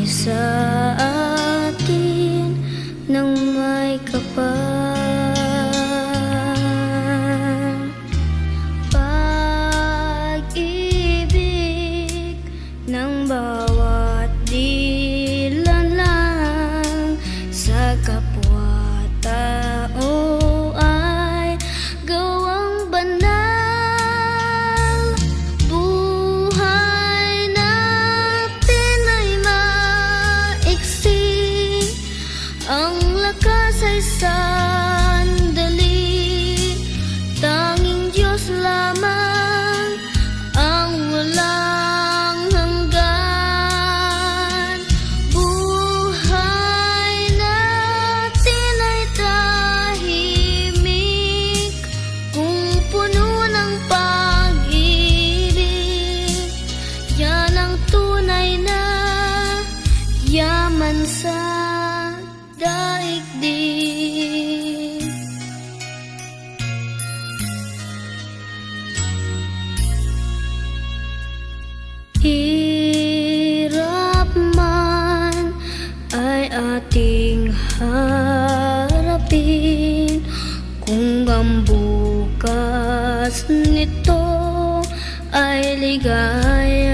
sa atin ng may kapal. Pag-ibig ng bawat nilalang sa kapwa-tao ay gawang banal. Buhay natin ay maiksi, ang lakas ay sandali. Tanging Diyos lamang ang walang hanggan. Buhay natin ay tahimik kung puno ng pag-ibig. Yan ang tunay na yaman sa daigdig. Hirap man ay ating harapin kung ang bukas nito ay ligaya.